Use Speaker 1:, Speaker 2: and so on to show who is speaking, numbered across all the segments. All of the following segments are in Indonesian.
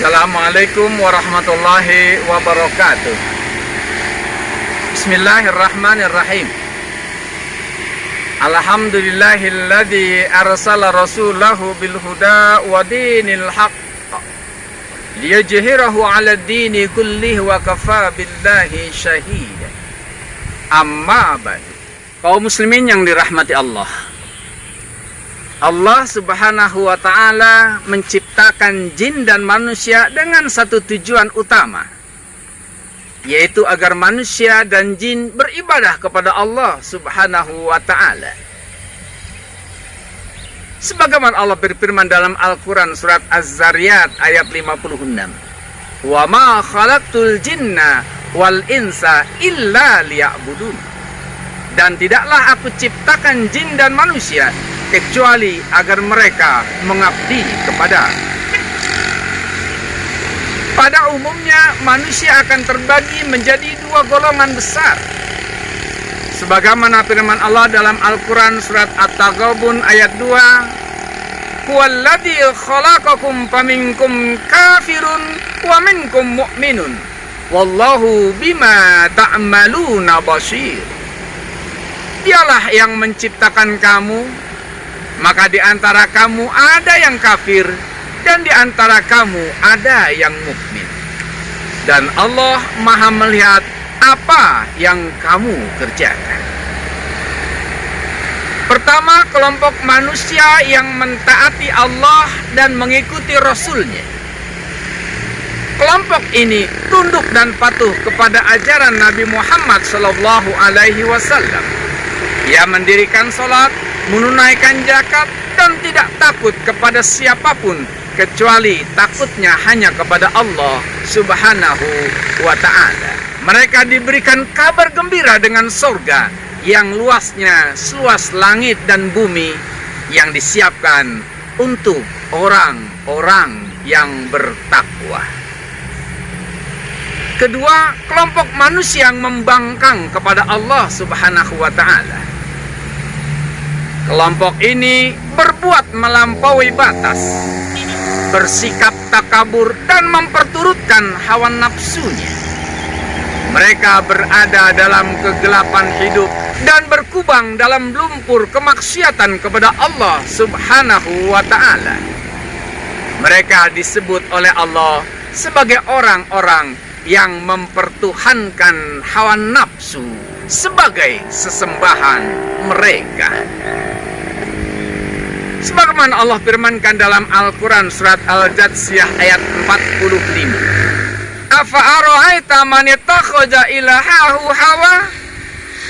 Speaker 1: Assalamualaikum warahmatullahi wabarakatuh. Bismillahirrahmanirrahim. Alhamdulillahilladzi arsala rasulahu bil huda wa dinil haqq liyajhirahu 'ala ad-dini kullihi wa kafa billahi shahida. Amma ba'd. Kaum muslimin yang dirahmati Allah. Allah Subhanahu wa ta'ala menciptakan jin dan manusia dengan satu tujuan utama, yaitu agar manusia dan jin beribadah kepada Allah Subhanahu wa ta'ala. Sebagaimana Allah berfirman dalam Al-Quran surat Az-Zariyat ayat 56, "Wa ma khalaqtul jinna wal insa illa liya'budun." Dan tidaklah aku ciptakan jin dan manusia kecuali agar mereka mengabdi kepada. Pada umumnya manusia akan terbagi menjadi dua golongan besar, sebagaimana firman Allah dalam Al-Quran surat At-Taghabun ayat 2, "Huwallazi khalaqakum faminkum kafirun wa minkum mu'minun wallahu bima ta'maluna basir." Dialah yang menciptakan kamu, maka di antara kamu ada yang kafir dan di antara kamu ada yang mukmin. Dan Allah Maha melihat apa yang kamu kerjakan. Pertama, kelompok manusia yang mentaati Allah dan mengikuti Rasul-Nya. Kelompok ini tunduk dan patuh kepada ajaran Nabi Muhammad SAW. Ia mendirikan sholat, menunaikan zakat, dan tidak takut kepada siapapun kecuali takutnya hanya kepada Allah Subhanahu wa ta'ala. Mereka diberikan kabar gembira dengan surga yang luasnya seluas langit dan bumi yang disiapkan untuk orang-orang yang bertakwa. Kedua, kelompok manusia yang membangkang kepada Allah Subhanahu wa ta'ala. Kelompok ini berbuat melampaui batas, bersikap takabur dan memperturutkan hawa nafsunya. Mereka berada dalam kegelapan hidup dan berkubang dalam lumpur kemaksiatan kepada Allah Subhanahu wa ta'ala. Mereka disebut oleh Allah sebagai orang-orang yang mempertuhankan hawa nafsu sebagai sesembahan mereka. Sebagaimana Allah firmankan dalam Al-Quran surat Al-Jathiyah ayat 45, "Afa'ara'aita man ittakhadha ilahahu hawa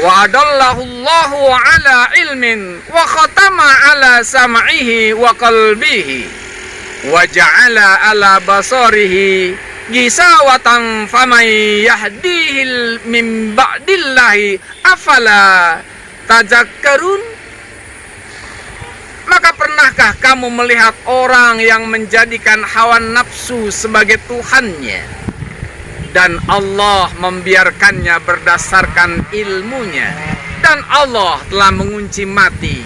Speaker 1: wa adallahu Allahu ala ilmin wa khatama ala sam'ihi wa qalbihi wa ja'ala ala basarihi gisawatan faman yahdihil min ba'dillahi afala tadhakkarun." Maka pernahkah kamu melihat orang yang menjadikan hawa nafsu sebagai Tuhannya dan Allah membiarkannya berdasarkan ilmunya, dan Allah telah mengunci mati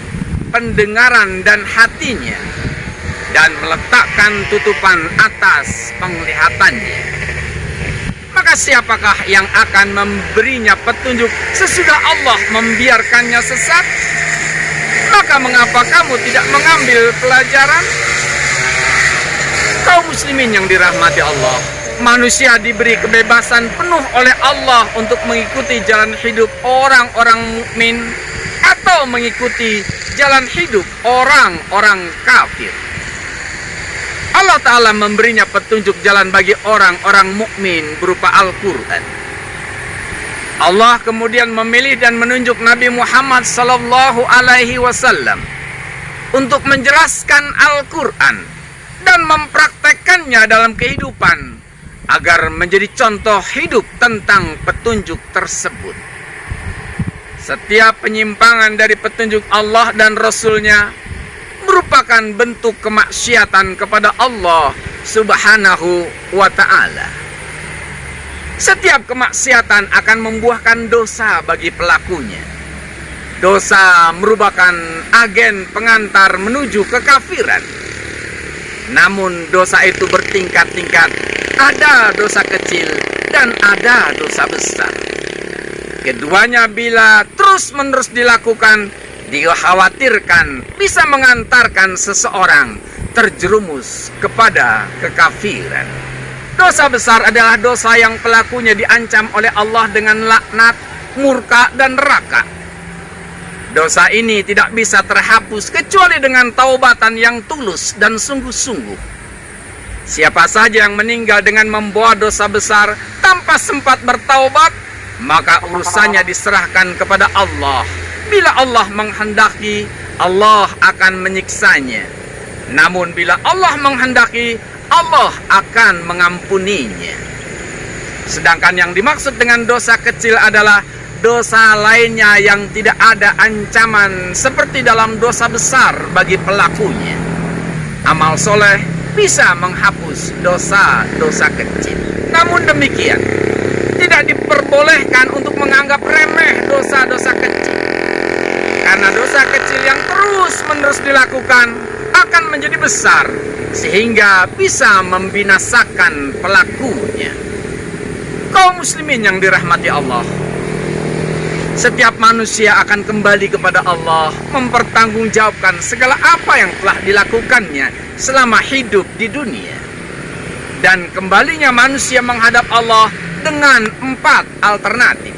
Speaker 1: pendengaran dan hatinya dan meletakkan tutupan atas penglihatannya? Maka siapakah yang akan memberinya petunjuk sesudah Allah membiarkannya sesat? Maka mengapa kamu tidak mengambil pelajaran? Kaum muslimin yang dirahmati Allah, manusia diberi kebebasan penuh oleh Allah untuk mengikuti jalan hidup orang-orang mukmin atau mengikuti jalan hidup orang-orang kafir. Allah Ta'ala memberinya petunjuk jalan bagi orang-orang mukmin berupa Al-Quran. Allah kemudian memilih dan menunjuk Nabi Muhammad sallallahu alaihi wasallam untuk menjelaskan Al-Quran dan mempraktekkannya dalam kehidupan agar menjadi contoh hidup tentang petunjuk tersebut. Setiap penyimpangan dari petunjuk Allah dan Rasul-Nya merupakan bentuk kemaksiatan kepada Allah Subhanahu wa ta'ala. Setiap kemaksiatan akan membuahkan dosa bagi pelakunya. Dosa merupakan agen pengantar menuju kekafiran. Namun dosa itu bertingkat-tingkat. Ada dosa kecil dan ada dosa besar. Keduanya bila terus-menerus dilakukan, dikhawatirkan bisa mengantarkan seseorang terjerumus kepada kekafiran. Dosa besar adalah dosa yang pelakunya diancam oleh Allah dengan laknat, murka, dan neraka. Dosa ini tidak bisa terhapus kecuali dengan taubatan yang tulus dan sungguh-sungguh. Siapa saja yang meninggal dengan membawa dosa besar tanpa sempat bertaubat, maka urusannya diserahkan kepada Allah. Bila Allah menghendaki, Allah akan menyiksanya. Namun bila Allah menghendaki, Allah akan mengampuninya. Sedangkan yang dimaksud dengan dosa kecil adalah dosa lainnya yang tidak ada ancaman seperti dalam dosa besar bagi pelakunya. Amal soleh bisa menghapus dosa-dosa kecil. Namun demikian, tidak diperbolehkan untuk menganggap remeh dosa-dosa kecil. Karena dosa kecil yang terus-menerus dilakukan akan menjadi besar, sehingga bisa membinasakan pelakunya. Kaum muslimin yang dirahmati Allah, setiap manusia akan kembali kepada Allah, mempertanggungjawabkan segala apa yang telah dilakukannya selama hidup di dunia. Dan kembalinya manusia menghadap Allah dengan 4 alternatif.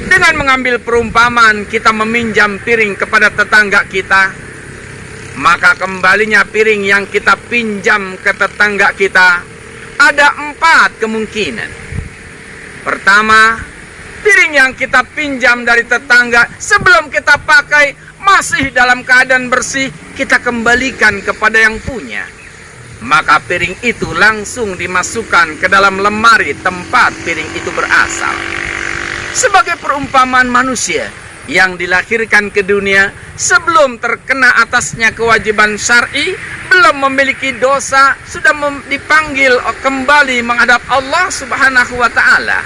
Speaker 1: Dengan mengambil perumpamaan kita meminjam piring kepada tetangga kita, maka kembalinya piring yang kita pinjam ke tetangga kita ada 4 kemungkinan. Pertama, piring yang kita pinjam dari tetangga sebelum kita pakai masih dalam keadaan bersih, kita kembalikan kepada yang punya. Maka piring itu langsung dimasukkan ke dalam lemari tempat piring itu berasal. Sebagai perumpamaan manusia yang dilahirkan ke dunia sebelum terkena atasnya kewajiban syar'i, belum memiliki dosa, sudah dipanggil kembali menghadap Allah Subhanahu wa ta'ala,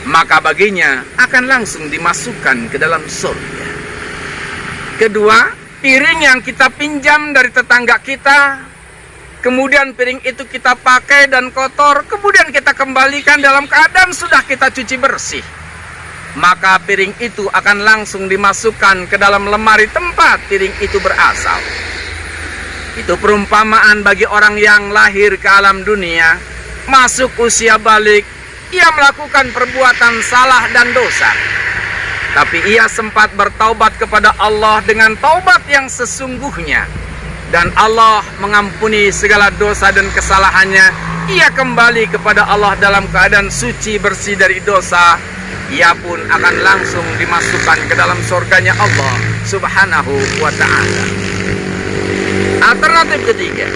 Speaker 1: maka baginya akan langsung dimasukkan ke dalam surga. Kedua, piring yang kita pinjam dari tetangga kita, kemudian piring itu kita pakai dan kotor, kemudian kita kembalikan dalam keadaan sudah kita cuci bersih, maka piring itu akan langsung dimasukkan ke dalam lemari tempat piring itu berasal. Itu perumpamaan bagi orang yang lahir ke alam dunia, masuk usia balik, ia melakukan perbuatan salah dan dosa, tapi ia sempat bertaubat kepada Allah dengan taubat yang sesungguhnya, dan Allah mengampuni segala dosa dan kesalahannya. Ia kembali kepada Allah dalam keadaan suci bersih dari dosa. Ia pun akan langsung dimasukkan ke dalam surganya Allah Subhanahu wa ta'ala. Alternatif ketiga,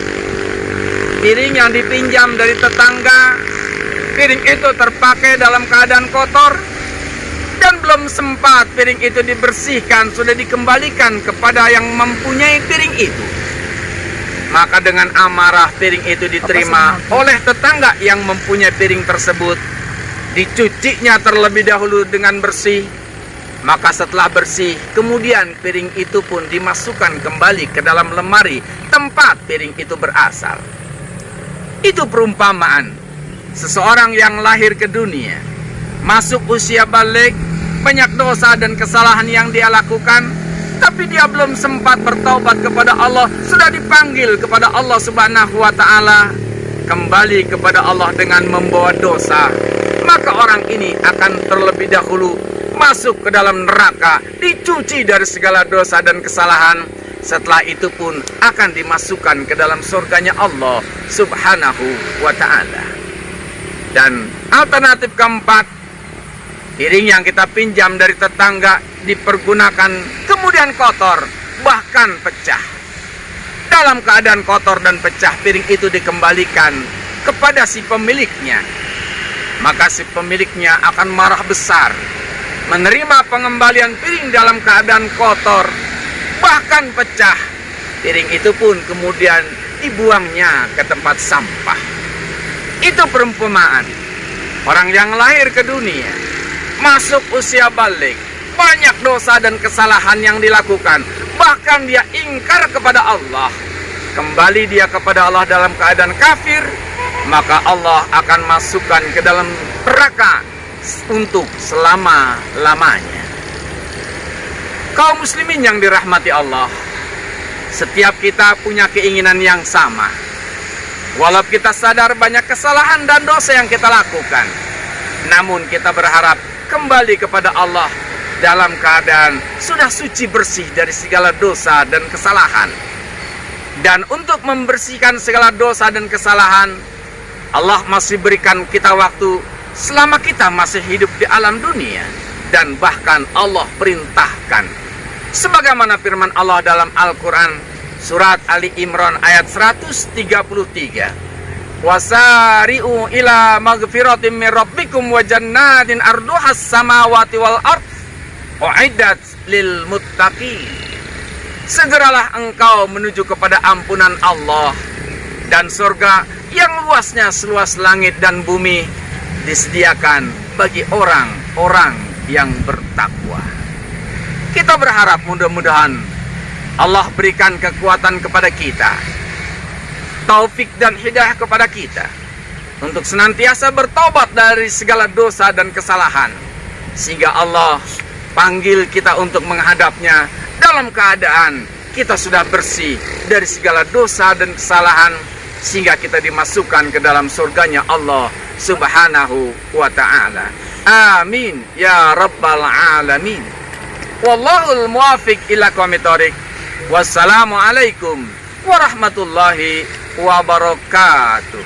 Speaker 1: piring yang dipinjam dari tetangga, piring itu terpakai dalam keadaan kotor dan belum sempat piring itu dibersihkan, sudah dikembalikan kepada yang mempunyai piring itu. Maka dengan amarah piring itu diterima oleh tetangga yang mempunyai piring tersebut, dicucinya terlebih dahulu dengan bersih. Maka setelah bersih, kemudian piring itu pun dimasukkan kembali ke dalam lemari tempat piring itu berasal. Itu perumpamaan seseorang yang lahir ke dunia, masuk usia balik, banyak dosa dan kesalahan yang dia lakukan, tapi dia belum sempat bertaubat kepada Allah, sudah dipanggil kepada Allah Subhanahu wa ta'ala, kembali kepada Allah dengan membawa dosa. Maka orang ini akan terlebih dahulu masuk ke dalam neraka, dicuci dari segala dosa dan kesalahan. Setelah itu pun akan dimasukkan ke dalam surganya Allah Subhanahu wa ta'ala. Dan alternatif keempat, piring yang kita pinjam dari tetangga dipergunakan kemudian kotor, bahkan pecah. Dalam keadaan kotor dan pecah, piring itu dikembalikan kepada si pemiliknya. Maka si pemiliknya akan marah besar, menerima pengembalian piring dalam keadaan kotor, bahkan pecah. Piring itu pun kemudian dibuangnya ke tempat sampah. Itu perumpamaan orang yang lahir ke dunia, masuk usia balik, banyak dosa dan kesalahan yang dilakukan, bahkan dia ingkar kepada Allah. kembali dia kepada Allah dalam keadaan kafir, maka Allah akan masukkan ke dalam neraka untuk selama-lamanya. Kaum muslimin yang dirahmati Allah, setiap kita punya keinginan yang sama. Walau kita sadar banyak kesalahan dan dosa yang kita lakukan, namun kita berharap kembali kepada Allah dalam keadaan sudah suci bersih dari segala dosa dan kesalahan. Dan untuk membersihkan segala dosa dan kesalahan, Allah masih berikan kita waktu selama kita masih hidup di alam dunia. Dan bahkan Allah perintahkan, sebagaimana firman Allah dalam Al-Quran surat Ali Imran ayat 133, wasari'u ila magfiratim min rabbikum wa jannatin arduhas samawati wal ard u'iddat lil muttaqin. Segeralah engkau menuju kepada ampunan Allah dan surga yang luasnya seluas langit dan bumi disediakan bagi orang-orang yang bertakwa. Kita berharap mudah-mudahan Allah berikan kekuatan kepada kita, taufik dan hidayah kepada kita untuk senantiasa bertobat dari segala dosa dan kesalahan, sehingga Allah panggil kita untuk menghadapnya dalam keadaan kita sudah bersih dari segala dosa dan kesalahan, sehingga kita dimasukkan ke dalam surganya Allah Subhanahu wa ta'ala. Amin ya rabbal alamin. Wallahul muwafiq ila aqwamit thoriq. Wassalamualaikum warahmatullahi wabarakatuh.